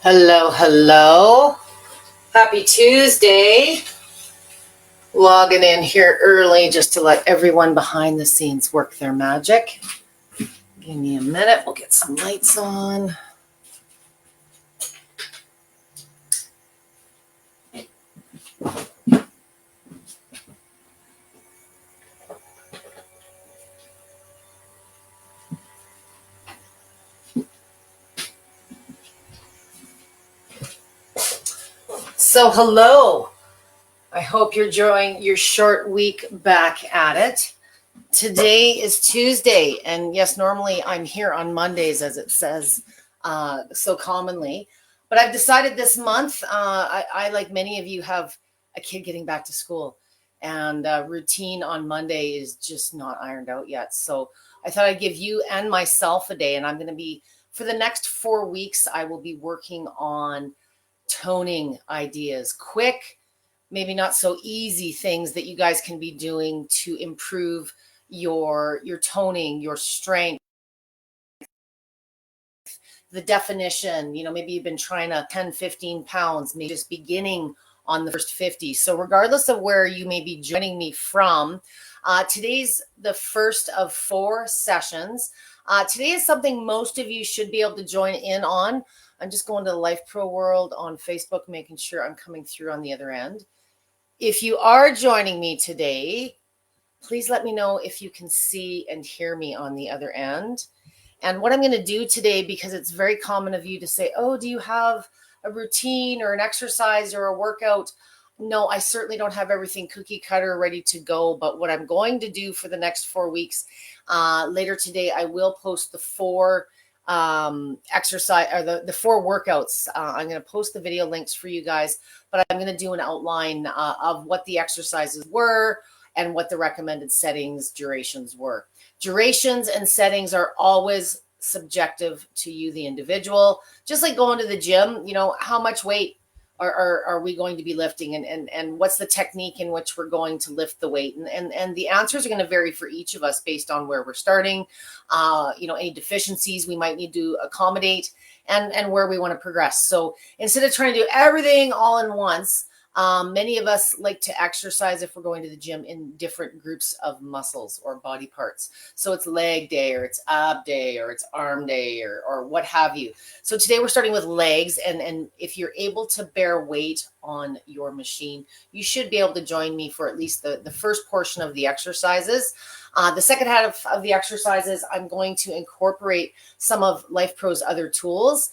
Hello, hello. Happy Tuesday. Logging in here early just to let everyone behind the scenes work their magic. Give me a minute. We'll get some lights on. So, hello. I hope you're enjoying your short week back at it. Today is Tuesday, and yes, normally I'm here on Mondays, as it says so commonly. But I've decided this month, I, like many of you, have a kid getting back to school, and routine on Monday is just not ironed out yet. So I thought I'd give you and myself a day, and I'm going to be, for the next 4 weeks, I will be working on toning ideas, quick, maybe not so easy things that you guys can be doing to improve your toning, your strength, the definition. Maybe you've been trying to 10, 15 pounds, maybe just beginning on the first 50. So regardless of where you may be joining me from, today's the first of 4 sessions. Today is something most of you should be able to join in on. I'm just going to the Life Pro World on Facebook, making sure I'm coming through on the other end. If you are joining me today, please let me know if you can see and hear me on the other end. And what I'm going to do today, because it's very common of you to say, oh, do you have a routine or an exercise or a workout? No, I certainly don't have everything cookie cutter ready to go. But what I'm going to do for the next 4 weeks, later today, I will post the 4 exercise or the 4 workouts. I'm going to post the video links for you guys, but I'm going to do an outline of what the exercises were and what the recommended settings durations were. Durations and settings are always subjective to you, the individual. Just like going to the gym, how much weight are we going to be lifting, and what's the technique in which we're going to lift the weight, and the answers are going to vary for each of us based on where we're starting, any deficiencies we might need to accommodate, and where we want to progress. So instead of trying to do everything all in once, many of us like to exercise if we're going to the gym in different groups of muscles or body parts. So it's leg day, or it's ab day, or it's arm day, or what have you. So today we're starting with legs. And if you're able to bear weight on your machine, you should be able to join me for at least the first portion of the exercises. The second half of the exercises, I'm going to incorporate some of Life Pro's other tools.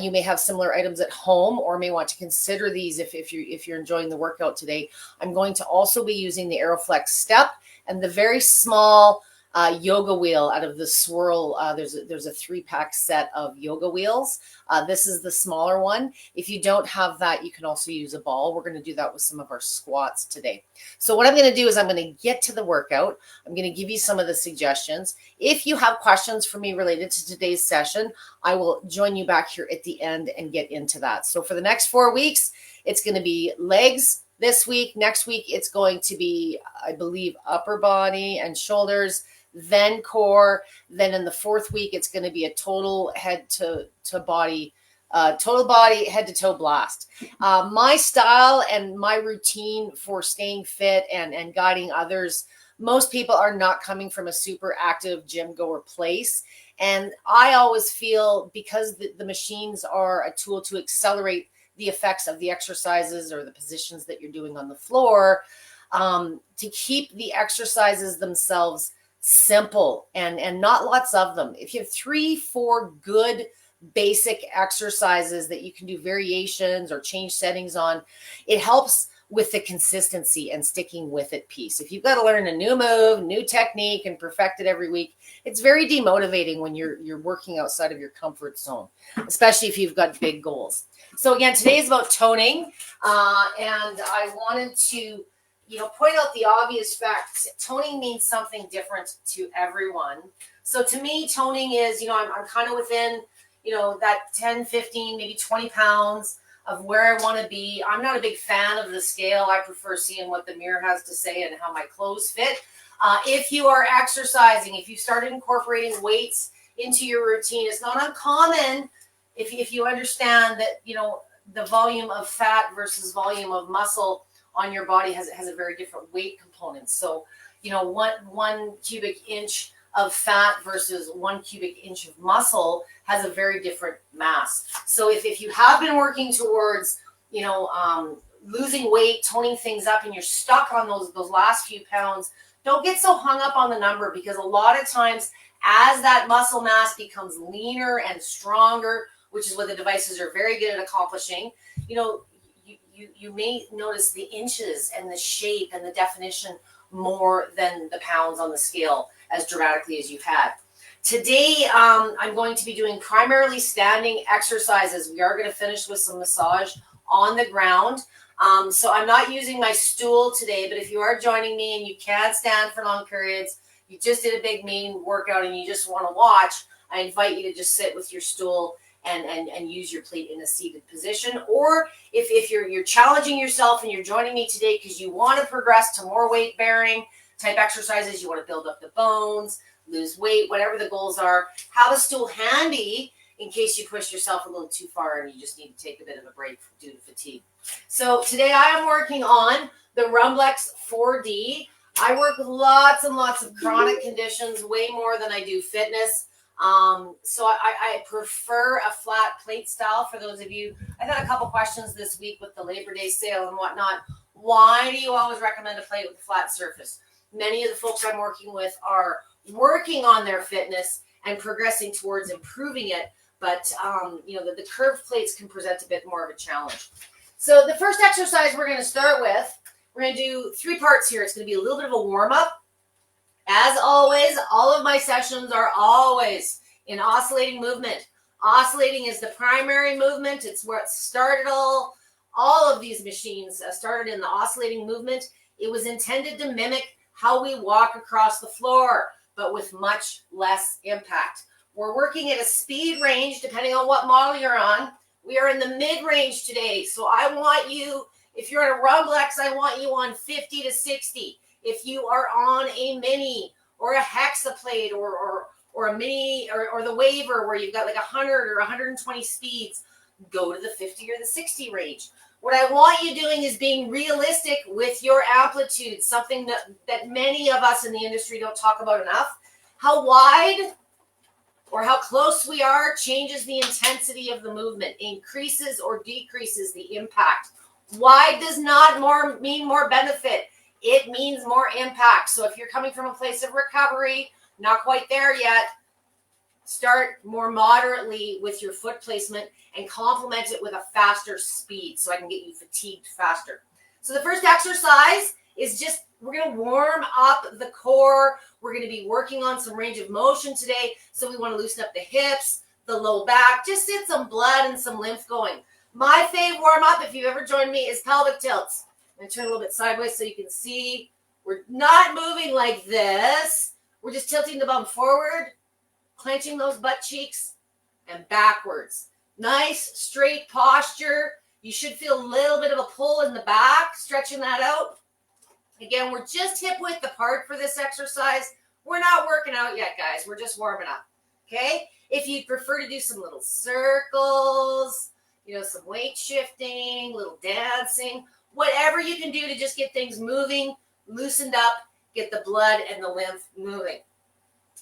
You may have similar items at home, or may want to consider these if you're enjoying the workout today. I'm going to also be using the Aeroflex step and the very small yoga wheel out of the Swirl. There's a 3-pack set of yoga wheels. This is the smaller one. If you don't have that, you can also use a ball. We're going to do that with some of our squats today. So what I'm going to do is I'm going to get to the workout. I'm going to give you some of the suggestions. If you have questions for me related to today's session, I will join you back here at the end and get into that. So for the next 4 weeks, it's going to be legs this week. Next week, it's going to be, I believe, upper body and shoulders, then core. Then in the 4th week, it's going to be a total head to body, total body head to toe blast. My style and my routine for staying fit and guiding others, most people are not coming from a super active gym goer place. And I always feel, because the machines are a tool to accelerate the effects of the exercises or the positions that you're doing on the floor, to keep the exercises themselves simple and not lots of them. If you have 3-4 good basic exercises that you can do variations or change settings on, it helps with the consistency and sticking with it piece. If you've got to learn a new move, new technique, and perfect it every week, it's very demotivating when you're working outside of your comfort zone, especially if you've got big goals. So again, today is about toning, and I wanted to point out the obvious fact. Toning means something different to everyone. So to me, toning is, I'm kind of within, that 10, 15, maybe 20 pounds of where I want to be. I'm not a big fan of the scale. I prefer seeing what the mirror has to say and how my clothes fit. If you are exercising, if you started incorporating weights into your routine, it's not uncommon if you understand that, the volume of fat versus volume of muscle on your body has a very different weight component. So, one cubic inch of fat versus 1 cubic inch of muscle has a very different mass. So if you have been working towards, losing weight, toning things up, and you're stuck on those last few pounds, don't get so hung up on the number, because a lot of times as that muscle mass becomes leaner and stronger, which is what the devices are very good at accomplishing, you may notice the inches and the shape and the definition more than the pounds on the scale as dramatically as you've had. Today, I'm going to be doing primarily standing exercises. We are going to finish with some massage on the ground. So I'm not using my stool today, but if you are joining me and you can't stand for long periods, you just did a big main workout and you just want to watch, I invite you to just sit with your stool and use your plate in a seated position. Or if you're challenging yourself and you're joining me today because you want to progress to more weight bearing type exercises, you want to build up the bones, lose weight, whatever the goals are, have a stool handy in case you push yourself a little too far and you just need to take a bit of a break due to fatigue. So today I am working on the Rumblex 4D. I work with lots and lots of chronic conditions, way more than I do fitness. So I prefer a flat plate style. For those of you, I've had a couple questions this week with the Labor Day sale and whatnot. Why do you always recommend a plate with a flat surface? Many of the folks I'm working with are working on their fitness and progressing towards improving it. But, the curved plates can present a bit more of a challenge. So the first exercise we're going to start with, we're going to do 3 parts here. It's going to be a little bit of a warm-up. As always, all of my sessions are always in oscillating movement. Oscillating is the primary movement. It's where it started all of these machines started in the oscillating movement. It was intended to mimic how we walk across the floor, but with much less impact. We're working at a speed range, depending on what model you're on. We are in the mid-range today. So I want you, if you're on a Rumblex, I want you on 50 to 60. If you are on a mini or a hexaplate or a mini or the Waver where you've got like 100 or 120 speeds, go to the 50 or the 60 range. What I want you doing is being realistic with your amplitude, something that many of us in the industry don't talk about enough. How wide or how close we are changes the intensity of the movement, increases or decreases the impact. Wide does not mean more benefit. It means more impact. So if you're coming from a place of recovery, not quite there yet, start more moderately with your foot placement and complement it with a faster speed so I can get you fatigued faster. So the first exercise is just, we're going to warm up the core. We're going to be working on some range of motion today. So we want to loosen up the hips, the low back, just get some blood and some lymph going. My fave warm up, if you've ever joined me, is pelvic tilts. I'm going to turn a little bit sideways so you can see. We're not moving like this. We're just tilting the bum forward, clenching those butt cheeks, and backwards. Nice, straight posture. You should feel a little bit of a pull in the back, stretching that out. Again, we're just hip width apart for this exercise. We're not working out yet, guys. We're just warming up, okay? If you prefer to do some little circles, some weight shifting, little dancing, whatever you can do to just get things moving, loosened up, get the blood and the lymph moving.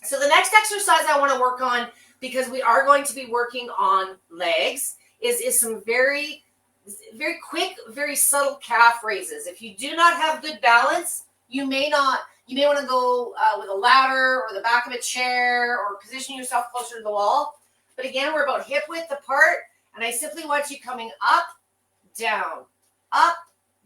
So the next exercise I want to work on, because we are going to be working on legs, is some very, very quick, very subtle calf raises. If you do not have good balance, you may want to go with a ladder or the back of a chair or position yourself closer to the wall. But again, we're about hip width apart, and I simply want you coming up, down, up,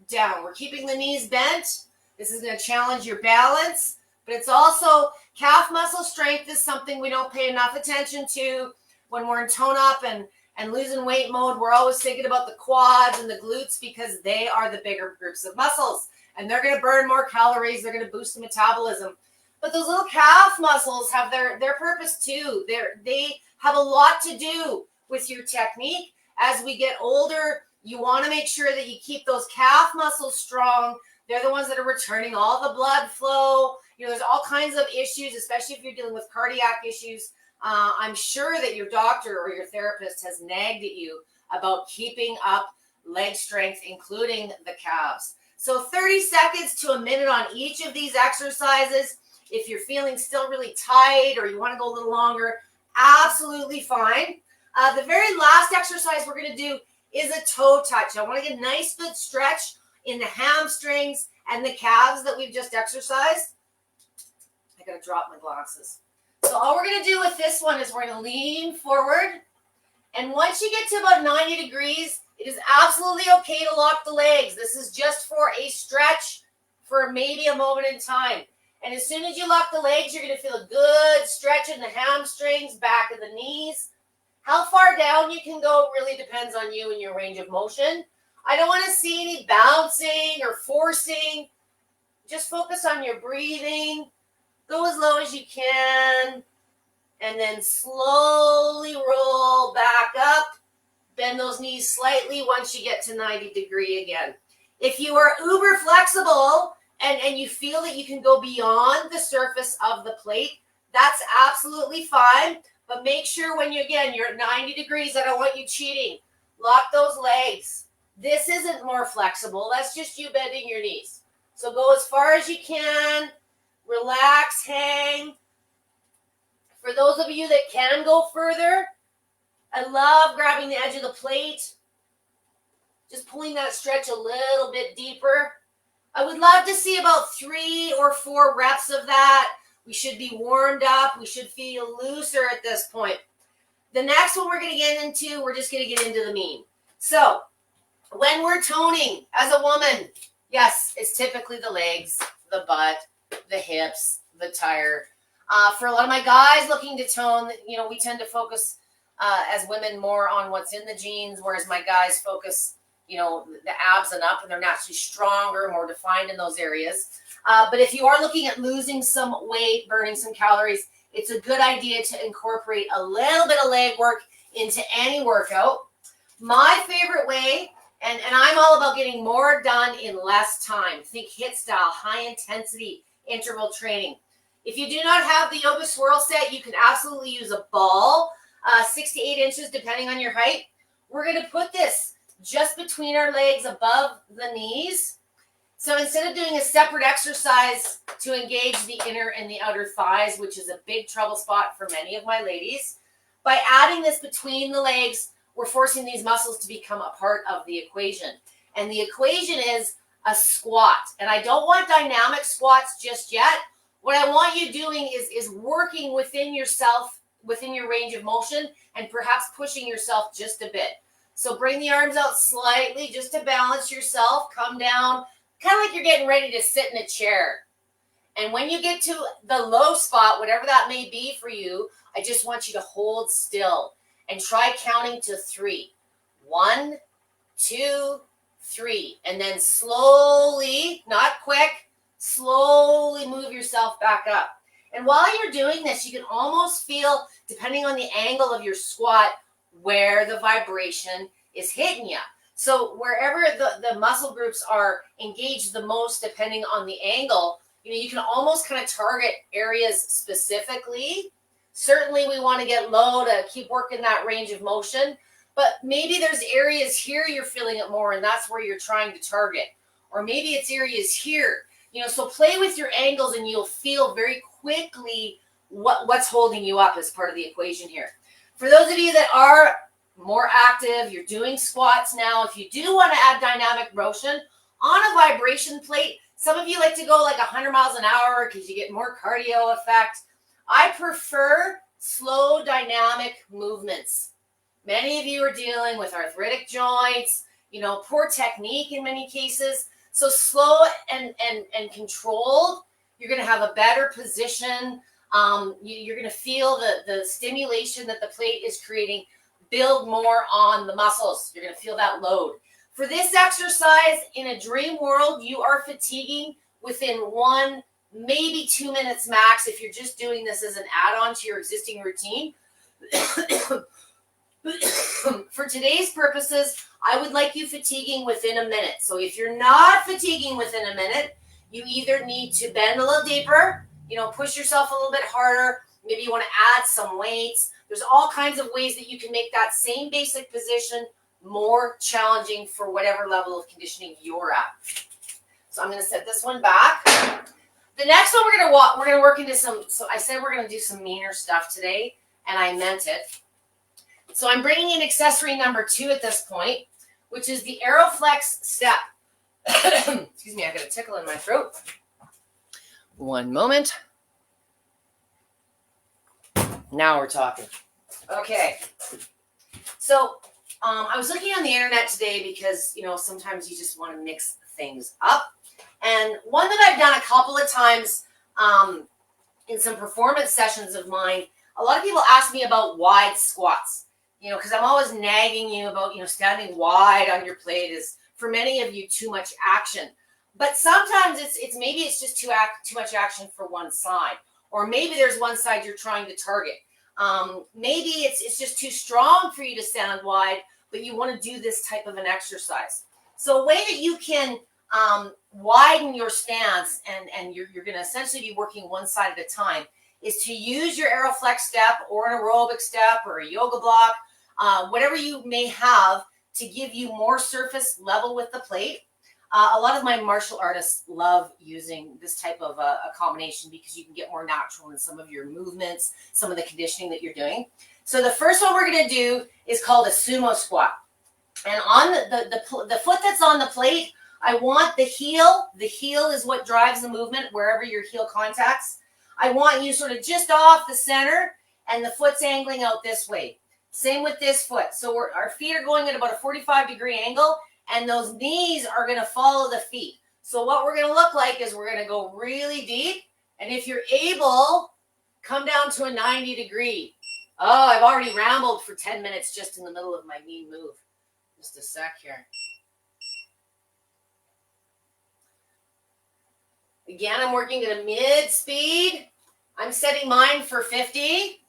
down. We're keeping the knees bent. This is going to challenge your balance, but it's also calf muscle strength is something we don't pay enough attention to when we're in tone up and losing weight mode. We're always thinking about the quads and the glutes because they are the bigger groups of muscles and they're going to burn more calories. They're going to boost the metabolism. But those little calf muscles have their purpose too. They have a lot to do with your technique. As we get older, you want to make sure that you keep those calf muscles strong. They're the ones that are returning all the blood flow. There's all kinds of issues, especially if you're dealing with cardiac issues, I'm sure that your doctor or your therapist has nagged at you about keeping up leg strength, including the calves. So 30 seconds to a minute on each of these exercises. If you're feeling still really tight or you want to go a little longer, absolutely fine. The very last exercise we're going to do is a toe touch. I want to get a nice good stretch in the hamstrings and the calves that we've just exercised. I got to drop my glasses. So all we're going to do with this one is we're going to lean forward. And once you get to about 90 degrees, it is absolutely okay to lock the legs. This is just for a stretch for maybe a moment in time. And as soon as you lock the legs, you're going to feel a good stretch in the hamstrings, back of the knees. How far down you can go really depends on you and your range of motion. I don't want to see any bouncing or forcing. Just focus on your breathing. Go as low as you can. And then slowly roll back up. Bend those knees slightly once you get to 90 degree again. If you are uber flexible and you feel that you can go beyond the surface of the plate, that's absolutely fine. But make sure when you're at 90 degrees, I don't want you cheating. Lock those legs. This isn't more flexible. That's just you bending your knees. So go as far as you can. Relax, hang. For those of you that can go further, I love grabbing the edge of the plate. Just pulling that stretch a little bit deeper. I would love to see about 3 or 4 reps of that. We should be warmed up. We should feel looser at this point. The next one we're going to get into, we're just going to get into the mean. So when we're toning as a woman, yes, it's typically the legs, the butt, the hips, the tire. For a lot of my guys looking to tone, we tend to focus as women more on what's in the jeans, whereas my guys focus, the abs and up, and they're naturally stronger, more defined in those areas. But if you are looking at losing some weight, burning some calories, it's a good idea to incorporate a little bit of leg work into any workout. My favorite way, and I'm all about getting more done in less time. Think HIIT style, high intensity interval training. If you do not have the yoga swirl set, you can absolutely use a ball, 6 to 8 inches, depending on your height. We're going to put this just between our legs above the knees. So instead of doing a separate exercise to engage the inner and the outer thighs, which is a big trouble spot for many of my ladies, by adding this between the legs, we're forcing these muscles to become a part of the equation. And the equation is a squat. And I don't want dynamic squats just yet. What I want you doing is working within yourself, within your range of motion, and perhaps pushing yourself just a bit. So bring the arms out slightly just to balance yourself. Come down, kind of like you're getting ready to sit in a chair. And when you get to the low spot, whatever that may be for you, I just want you to hold still and try counting to 3. 1, 2, 3. And then slowly, not quick, slowly move yourself back up. And while you're doing this, you can almost feel, depending on the angle of your squat, where the vibration is hitting you. So wherever the muscle groups are engaged the most, depending on the angle, you can almost kind of target areas specifically. Certainly we want to get low to keep working that range of motion, but maybe there's areas here you're feeling it more, and that's where you're trying to target. Or maybe it's areas here. So play with your angles and you'll feel very quickly what's holding you up as part of the equation here. For those of you that are more active, you're doing squats now, if you do want to add dynamic motion on a vibration plate, some of you like to go like 100 miles an hour because you get more cardio effect. I prefer slow dynamic movements. Many of you are dealing with arthritic joints, poor technique in many cases. So slow and controlled, you're going to have a better position. You're going to feel the stimulation that the plate is creating build more on the muscles. You're going to feel that load. For this exercise, in a dream world, you are fatiguing within 1, maybe 2 minutes max if you're just doing this as an add-on to your existing routine. For today's purposes, I would like you fatiguing within a minute. So if you're not fatiguing within a minute, you either need to bend a little deeper, push yourself a little bit harder, Maybe you want to add some weights. There's all kinds of ways that you can make that same basic position more challenging for whatever level of conditioning you're at. So I'm going to set this one back. The next one we're going to work into some, so I said we're going to do some meaner stuff today, and I meant it. So I'm bringing in accessory number 2 at this point, which is the Aeroflex step. Excuse me, I got a tickle in my throat. One moment. Now we're talking. Okay. So I was looking on the internet today because, you know, sometimes you just want to mix things up. And one that I've done a couple of times in some performance sessions of mine, a lot of people ask me about wide squats. You know, because I'm always nagging you about, you know, standing wide on your plate is, for many of you, too much action. But sometimes maybe it's just too much action for one side. Or maybe there's one side you're trying to target. Maybe it's just too strong for you to stand wide, but you want to do this type of an exercise. So a way that you can widen your stance, and you're going to essentially be working one side at a time, is to use your Aeroflex step or an aerobic step or a yoga block, whatever you may have to give you more surface level with the plate. A lot of my martial artists love using this type of a combination because you can get more natural in some of your movements, some of the conditioning that you're doing. So the first one we're going to do is called a sumo squat. And on the foot that's on the plate, I want the heel. The heel is what drives the movement wherever your heel contacts. I want you sort of just off the center, and the foot's angling out this way. Same with this foot. So our feet are going at about a 45-degree angle, and those knees are going to follow the feet. So what we're going to look like is we're going to go really deep, and if you're able, come down to a 90-degree. Oh, I've already rambled for 10 minutes just in the middle of my knee move. Just a sec here. Again, I'm working at a mid-speed. I'm setting mine for 50.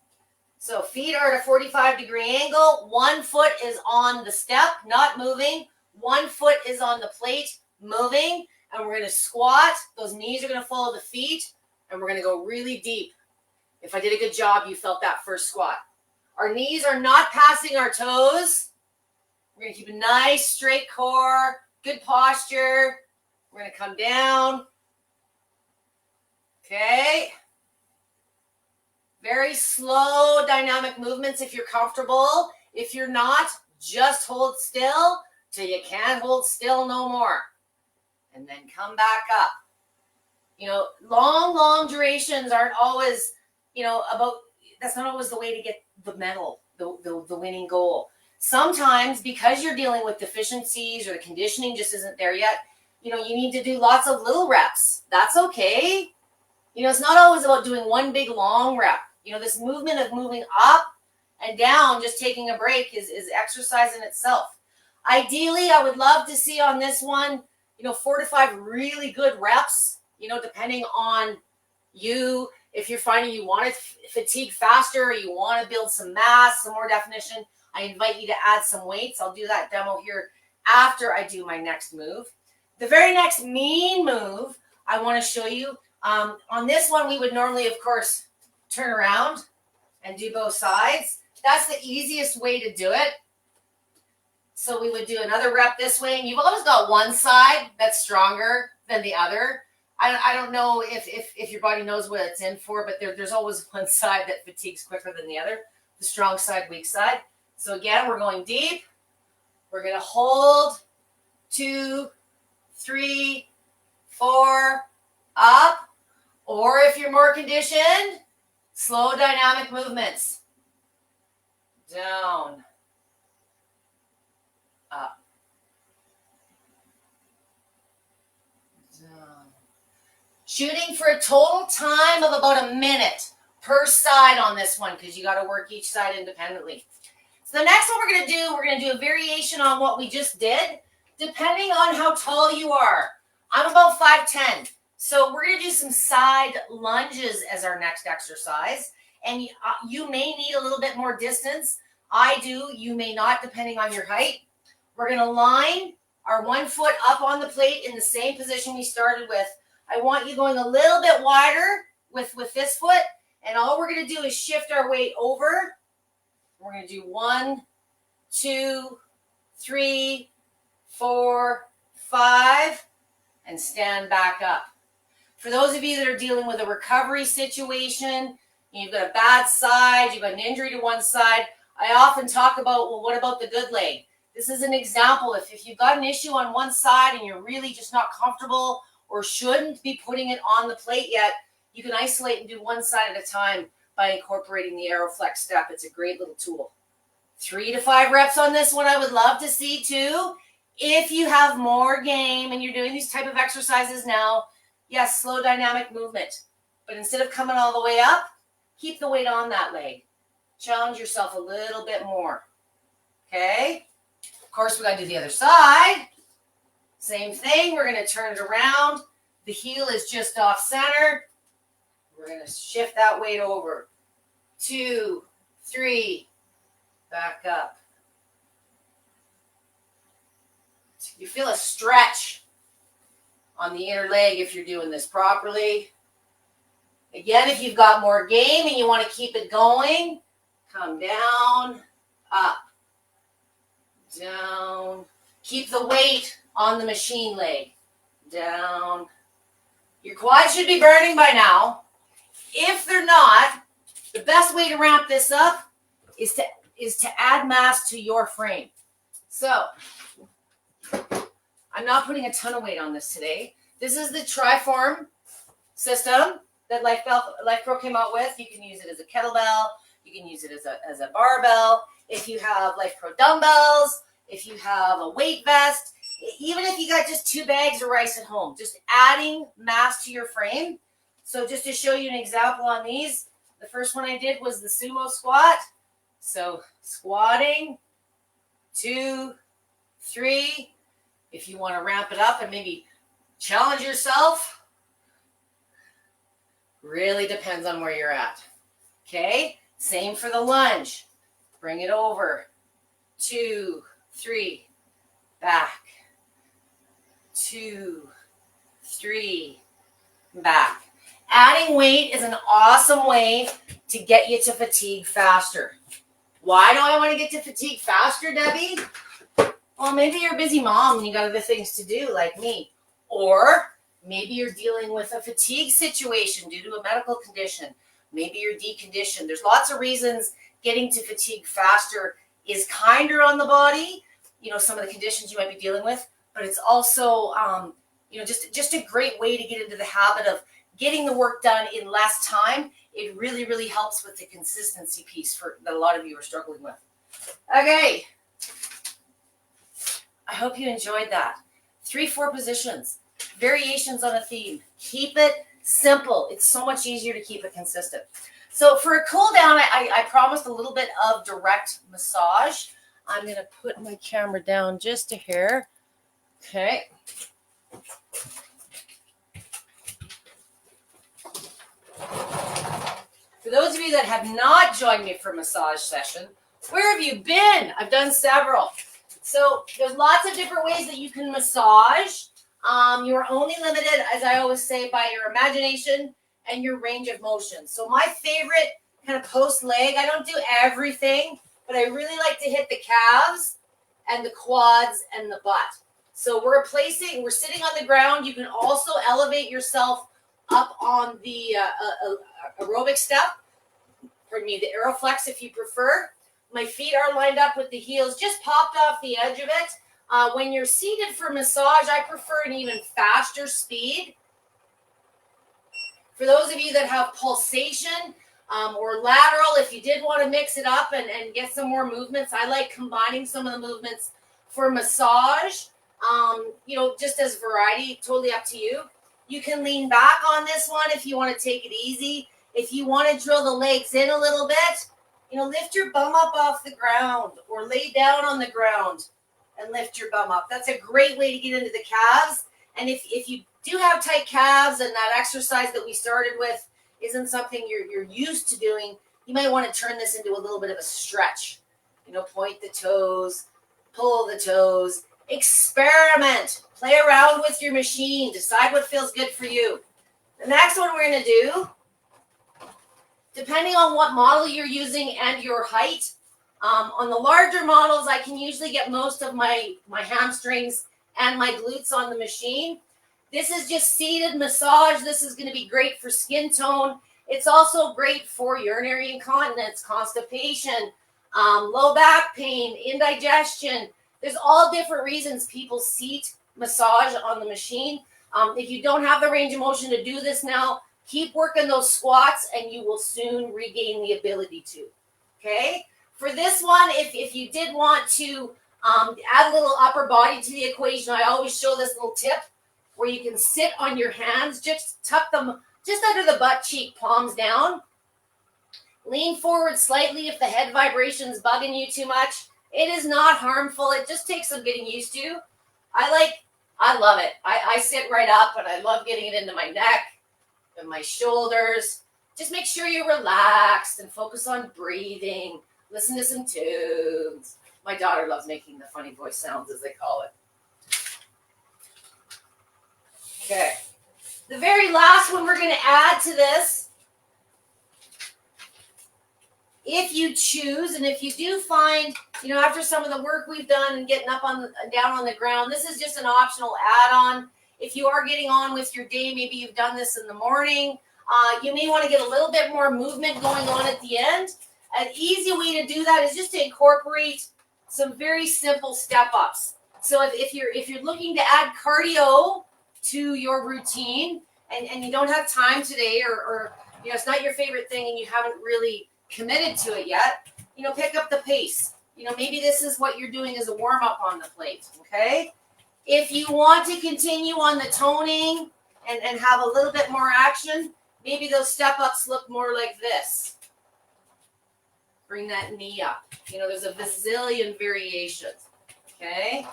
So feet are at a 45-degree angle. One foot is on the step, not moving. One foot is on the plate, moving. And we're going to squat. Those knees are going to follow the feet. And we're going to go really deep. If I did a good job, you felt that first squat. Our knees are not passing our toes. We're going to keep a nice straight core, good posture. We're going to come down. Okay. Very slow dynamic movements if you're comfortable. If you're not, just hold still till you can't hold still no more. And then come back up. You know, long durations aren't always, you know, that's not always the way to get the medal, the winning goal. Sometimes because you're dealing with deficiencies or the conditioning just isn't there yet, you know, you need to do lots of little reps. That's okay. You know, it's not always about doing one big long rep. You know, this movement of moving up and down, just taking a break is exercise in itself. Ideally, I would love to see on this one, you know, 4 to 5 really good reps, you know, depending on you. If you're finding you want to fatigue faster or you want to build some mass, some more definition, I invite you to add some weights. I'll do that demo here after I do my next move. The very next mean move I want to show you. On this one, we would normally, of course, turn around and do both sides. That's the easiest way to do it. So we would do another rep this way, and you've always got one side that's stronger than the other. I don't know if your body knows what it's in for, but there's always one side that fatigues quicker than the other. The strong side, weak side. So again, we're going deep. We're going to hold 2, 3, 4, up. Or if you're more conditioned, slow dynamic movements. Down. Up. Down. Shooting for a total time of about a minute per side on this one because you got to work each side independently. So the next one we're going to do a variation on what we just did, depending on how tall you are. I'm about 5'10". So we're going to do some side lunges as our next exercise. And you may need a little bit more distance. I do. You may not, depending on your height. We're going to line our one foot up on the plate in the same position we started with. I want you going a little bit wider with this foot And all we're going to do is shift our weight over. We're going to do 1, 2, 3, 4, 5, and stand back up. For those of you that are dealing with a recovery situation, you've got a bad side, you've got an injury to one side, I often talk about, well, what about the good leg? This is an example. If you've got an issue on one side and you're really just not comfortable or shouldn't be putting it on the plate yet, you can isolate and do one side at a time by incorporating the AeroFlex step. It's a great little tool. 3 to 5 reps on this one I would love to see too. If you have more game and you're doing these type of exercises now, yes, slow dynamic movement. But instead of coming all the way up, keep the weight on that leg. Challenge yourself a little bit more. Okay? Of course, we got to do the other side. Same thing. We're going to turn it around. The heel is just off center. We're going to shift that weight over. 2, 3, back up. You feel a stretch on the inner leg if you're doing this properly. Again, if you've got more game and you want to keep it going, come down, up, down. Keep the weight on the machine leg. Down. Your quads should be burning by now. If they're not, the best way to ramp this up is to add mass to your frame. So, I'm not putting a ton of weight on this today. This is the Triform system that LifePro came out with. You can use it as a kettlebell. You can use it as a barbell. If you have LifePro dumbbells, if you have a weight vest, even if you got just 2 bags of rice at home, just adding mass to your frame. So just to show you an example on these, the first one I did was the sumo squat. So squatting, 2, 3. If you want to ramp it up and maybe challenge yourself, really depends on where you're at. Okay, same for the lunge. Bring it over. 2, 3, back. 2, 3, back. Adding weight is an awesome way to get you to fatigue faster. Why do I want to get to fatigue faster, Debbie? Well, maybe you're a busy mom and you got other things to do like me. Or maybe you're dealing with a fatigue situation due to a medical condition. Maybe you're deconditioned. There's lots of reasons getting to fatigue faster is kinder on the body, some of the conditions you might be dealing with, but it's also, just a great way to get into the habit of getting the work done in less time. It really, really helps with the consistency piece that a lot of you are struggling with. Okay. I hope you enjoyed that. 3-4 positions, variations on a theme. Keep it simple. It's so much easier to keep it consistent. So for a cool down, I promised a little bit of direct massage. I'm going to put my camera down just a hair. Okay. For those of you that have not joined me for a massage session, where have you been? I've done several. So there's lots of different ways that you can massage. You're only limited, as I always say, by your imagination and your range of motion. So my favorite kind of post leg, I don't do everything, but I really like to hit the calves and the quads and the butt. So we're sitting on the ground. You can also elevate yourself up on the aerobic step. Pardon me, the AeroFlex if you prefer. My feet are lined up with the heels just popped off the edge of it. When you're seated for massage, I prefer an even faster speed. For those of you that have pulsation or lateral, if you did want to mix it up and get some more movements, I like combining some of the movements for massage, just as variety, totally up to you. You can lean back on this one if you want to take it easy. If you want to drill the legs in a little bit, lift your bum up off the ground or lay down on the ground and lift your bum up. That's a great way to get into the calves. And if you do have tight calves and that exercise that we started with isn't something you're used to doing, you might want to turn this into a little bit of a stretch. Point the toes, pull the toes, experiment, play around with your machine, decide what feels good for you. The next one we're going to do, depending on what model you're using and your height. On the larger models, I can usually get most of my hamstrings and my glutes on the machine. This is just seated massage. This is going to be great for skin tone. It's also great for urinary incontinence, constipation, low back pain, indigestion. There's all different reasons people seat massage on the machine. If you don't have the range of motion to do this now, keep working those squats and you will soon regain the ability to. Okay? For this one, if you did want to add a little upper body to the equation, I always show this little tip where you can sit on your hands, just tuck them just under the butt cheek, palms down. Lean forward slightly if the head vibration is bugging you too much. It is not harmful. It just takes some getting used to. I love it. I sit right up and I love getting it into my neck and my shoulders. Just make sure you're relaxed and focus on breathing. Listen to some tunes. My daughter loves making the funny voice sounds, as they call it. Okay. The very last one we're going to add to this, if you choose, and if you do find, after some of the work we've done and getting up down on the ground, this is just an optional add-on. If you are getting on with your day, maybe you've done this in the morning, you may want to get a little bit more movement going on at the end. An easy way to do that is just to incorporate some very simple step-ups. So if you're looking to add cardio to your routine and you don't have time today or it's not your favorite thing and you haven't really committed to it yet, pick up the pace. Maybe this is what you're doing as a warm-up on the plate, okay? If you want to continue on the toning and have a little bit more action, maybe those step-ups look more like this. Bring that knee up. There's a bazillion variations, okay?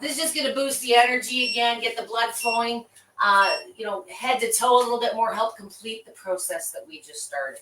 This is just going to boost the energy again, get the blood flowing, head to toe a little bit more, help complete the process that we just started.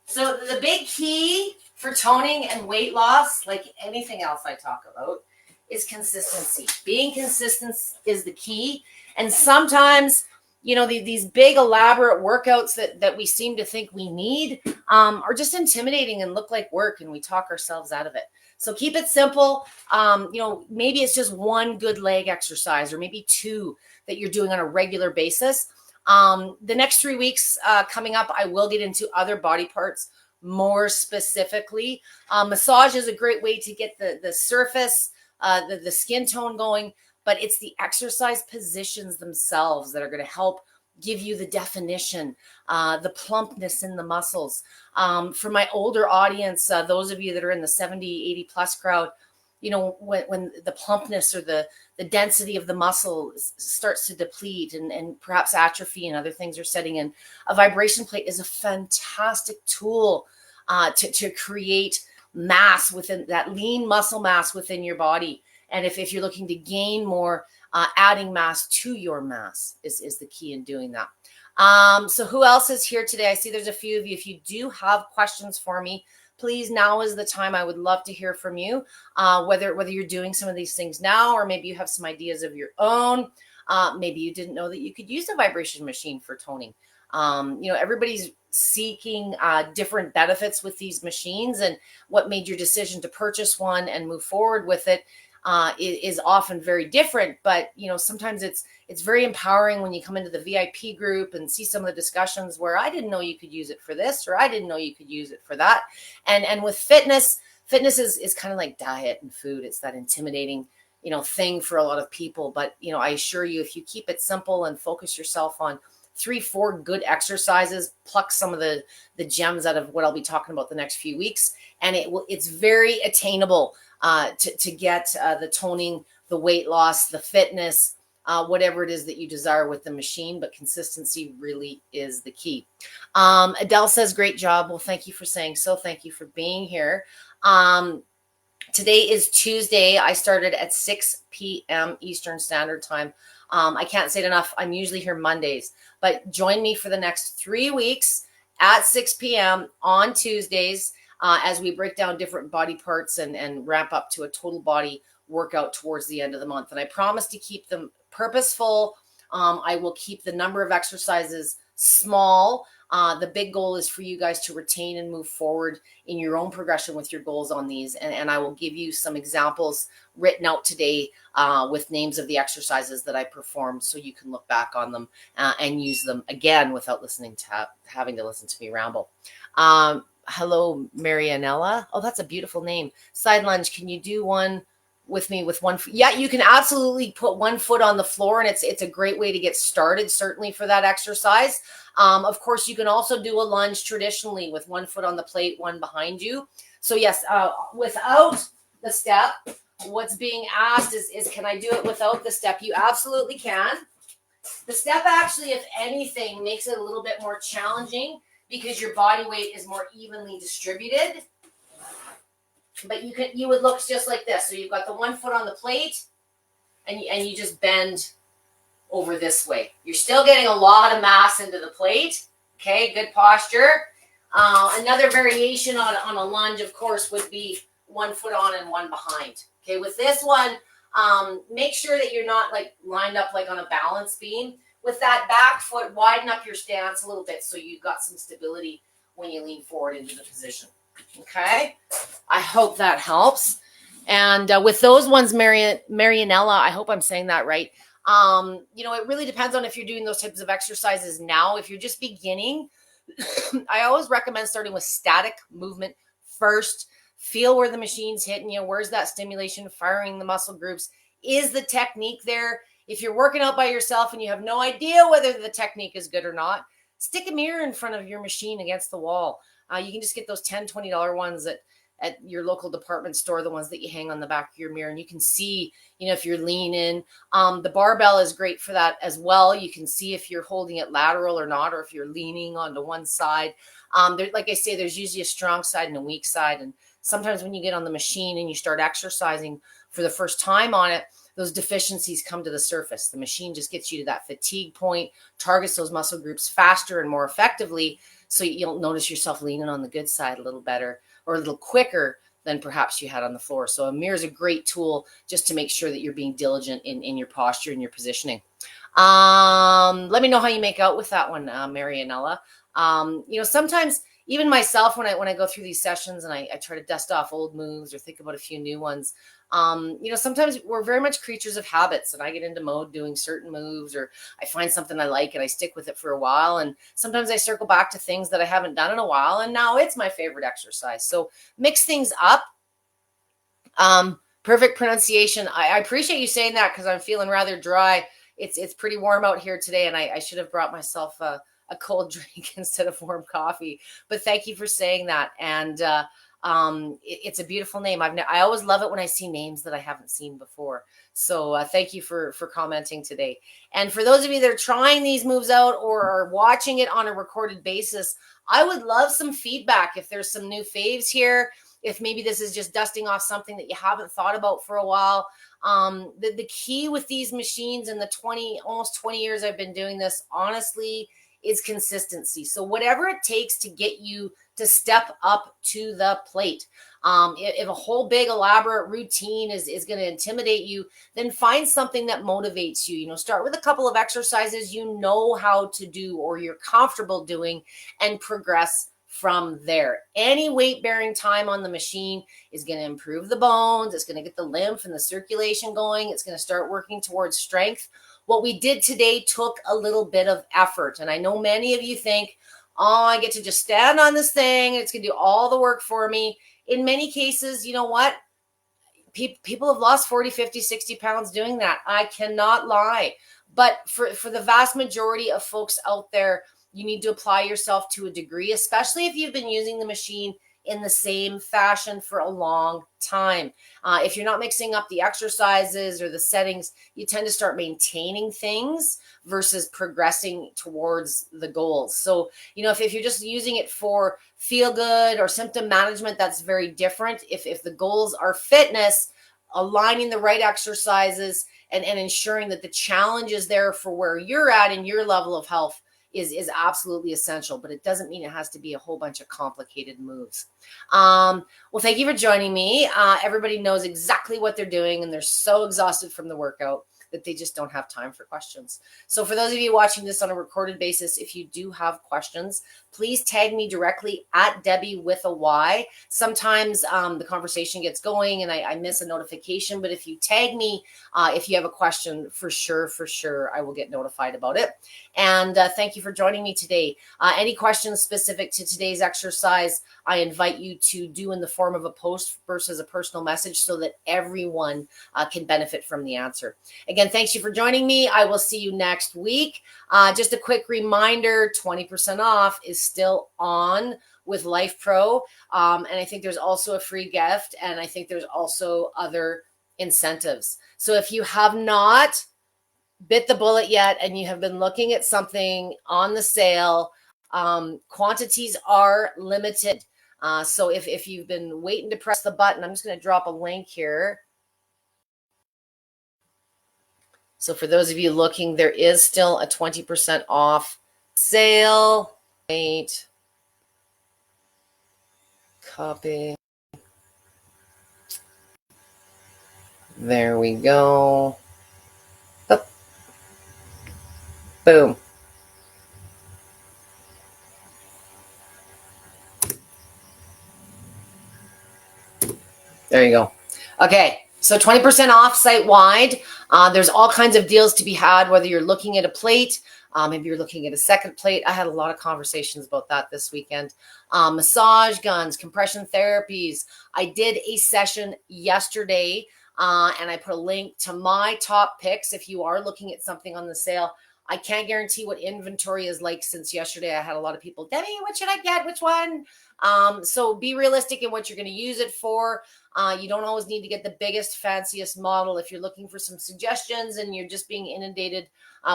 So the big key for toning and weight loss, like anything else I talk about, is consistency. Being consistent is the key. And sometimes, these big elaborate workouts that we seem to think we need are just intimidating and look like work, and we talk ourselves out of it. So keep it simple. Maybe it's just one good leg exercise or maybe two that you're doing on a regular basis. The next 3 weeks coming up, I will get into other body parts more specifically. Massage is a great way to get the surface, the skin tone going, but it's the exercise positions themselves that are going to help give you the definition, the plumpness in the muscles. For my older audience, those of you that are in the 70, 80 plus crowd, when the plumpness or the density of the muscle starts to deplete and perhaps atrophy and other things are setting in, a vibration plate is a fantastic tool to create mass within that lean muscle mass within your body. And if you're looking to gain more, adding mass to your mass is the key in doing that. So who else is here today? I see there's a few of you. If you do have questions for me, please, now is the time. I would love to hear from you, whether you're doing some of these things now, or maybe you have some ideas of your own. Maybe you didn't know that you could use a vibration machine for toning. Everybody's seeking different benefits with these machines, and what made your decision to purchase one and move forward with it is often very different. But sometimes it's very empowering when you come into the VIP group and see some of the discussions where I didn't know you could use it for this, or I didn't know you could use it for that. And with fitness is kind of like diet and food. It's that intimidating thing for a lot of people. But I assure you, if you keep it simple and focus yourself on 3-4 good exercises, pluck some of the gems out of what I'll be talking about the next few weeks, and it's very attainable to get the toning, the weight loss, the fitness, whatever it is that you desire with the machine. But consistency really is the key. Adele says, great job. Well, thank you for saying so. Thank you for being here. Today is Tuesday. I started at 6 p.m. Eastern Standard Time. I can't say it enough. I'm usually here Mondays, but join me for the next 3 weeks at 6 p.m. on Tuesdays as we break down different body parts and ramp up to a total body workout towards the end of the month. And I promise to keep them purposeful. I will keep the number of exercises small. The big goal is for you guys to retain and move forward in your own progression with your goals on these. And I will give you some examples written out today with names of the exercises that I performed, so you can look back on them and use them again without listening to having to listen to me ramble. Hello, Marianella. Oh, that's a beautiful name. Side lunge. Can you do one with me with one foot? Yeah, you can absolutely put one foot on the floor, and it's a great way to get started, certainly for that exercise. Of course, you can also do a lunge traditionally with one foot on the plate, one behind you. So yes, without the step, what's being asked is can I do it without the step? You absolutely can. The step actually, if anything, makes it a little bit more challenging because your body weight is more evenly distributed. But you would look just like this. So you've got the one foot on the plate, and you just bend over this way. You're still getting a lot of mass into the plate. Okay, good posture. Another variation on a lunge, of course, would be one foot on and one behind. Okay, with this one, make sure that you're not like lined up like on a balance beam. With that back foot, widen up your stance a little bit so you've got some stability when you lean forward into the position. Okay, I hope that helps. And with those ones, Marianella, I hope I'm saying that right. It really depends on if you're doing those types of exercises now. If you're just beginning, I always recommend starting with static movement first. Feel where the machine's hitting you. Where's that stimulation firing the muscle groups? Is the technique there? If you're working out by yourself and you have no idea whether the technique is good or not, stick a mirror in front of your machine against the wall. You can just get those $10, $20 ones at your local department store, the ones that you hang on the back of your mirror, and you can see, if you're leaning. The barbell is great for that as well. You can see if you're holding it lateral or not, or if you're leaning onto one side. Like I say, there's usually a strong side and a weak side. And sometimes when you get on the machine and you start exercising for the first time on it, those deficiencies come to the surface. The machine just gets you to that fatigue point, targets those muscle groups faster and more effectively. So you'll notice yourself leaning on the good side a little better or a little quicker than perhaps you had on the floor. So a mirror is a great tool just to make sure that you're being diligent in your posture and your positioning. Let me know how you make out with that one, Marianella. Sometimes even myself, when I go through these sessions and I try to dust off old moves or think about a few new ones, sometimes we're very much creatures of habits, and I get into mode doing certain moves, or I find something I like and I stick with it for a while. And sometimes I circle back to things that I haven't done in a while, and now it's my favorite exercise. So mix things up. Perfect pronunciation. I appreciate you saying that because I'm feeling rather dry. It's pretty warm out here today, and I should have brought myself a cold drink instead of warm coffee. But thank you for saying that. And it's a beautiful name. I always love it when I see names that I haven't seen before. So thank you for commenting today. And for those of you that are trying these moves out or are watching it on a recorded basis, I would love some feedback. If there's some new faves here, if maybe this is just dusting off something that you haven't thought about for a while. The key with these machines in the almost 20 years I've been doing this, honestly, is consistency. So whatever it takes to get you to step up to the plate. If a whole big elaborate routine is going to intimidate you, then find something that motivates you. Start with a couple of exercises you know how to do or you're comfortable doing and progress from there. Any weight bearing time on the machine is going to improve the bones. It's going to get the lymph and the circulation going. It's going to start working towards strength. What we did today took a little bit of effort. And I know many of you think, oh, I get to just stand on this thing. It's going to do all the work for me. In many cases, you know what? People have lost 40, 50, 60 pounds doing that. I cannot lie. But for the vast majority of folks out there, you need to apply yourself to a degree, especially if you've been using the machine in the same fashion for a long time. If you're not mixing up the exercises or the settings, you tend to start maintaining things versus progressing towards the goals. So, if you're just using it for feel good or symptom management, that's very different. If the goals are fitness, aligning the right exercises and ensuring that the challenge is there for where you're at in your level of health is absolutely essential, but it doesn't mean it has to be a whole bunch of complicated moves. Well, thank you for joining me. Everybody knows exactly what they're doing and they're so exhausted from the workout. that they just don't have time for questions. So for those of you watching this on a recorded basis, if you do have questions, please tag me directly at Debbie with a Y. Sometimes the conversation gets going and I miss a notification, but if you tag me, if you have a question, for sure, I will get notified about it. And thank you for joining me today. Any questions specific to today's exercise, I invite you to do in the form of a post versus a personal message so that everyone can benefit from the answer. Again, thanks you for joining me. I will see you next week. Just a quick reminder, 20% off is still on with Life Pro. And I think there's also a free gift, and I think there's also other incentives. So if you have not bit the bullet yet and you have been looking at something on the sale, quantities are limited. So if you've been waiting to press the button, I'm just going to drop a link here. So for those of you looking, there is still a 20% off sale. Wait. Copy. There we go. Oh. Boom. There you go. Okay, so 20% off site-wide. There's all kinds of deals to be had, whether you're looking at a plate, maybe you're looking at a second plate. I had a lot of conversations about that this weekend. Massage guns, compression therapies. I did a session yesterday, and I put a link to my top picks if you are looking at something on the sale. I can't guarantee what inventory is like since yesterday. I had a lot of people, Debbie, what should I get? Which one? So be realistic in what you're going to use it for. You don't always need to get the biggest, fanciest model. If you're looking for some suggestions and you're just being inundated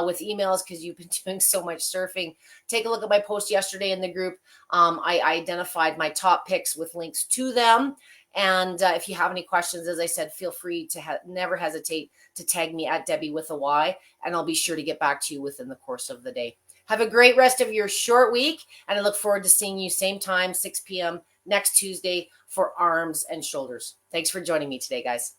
with emails because you've been doing so much surfing, take a look at my post yesterday in the group. I identified my top picks with links to them. And if you have any questions, as I said, feel free to never hesitate to tag me at Debbie with a Y, and I'll be sure to get back to you within the course of the day. Have a great rest of your short week, and I look forward to seeing you same time, 6 p.m. next Tuesday for arms and shoulders. Thanks for joining me today, guys.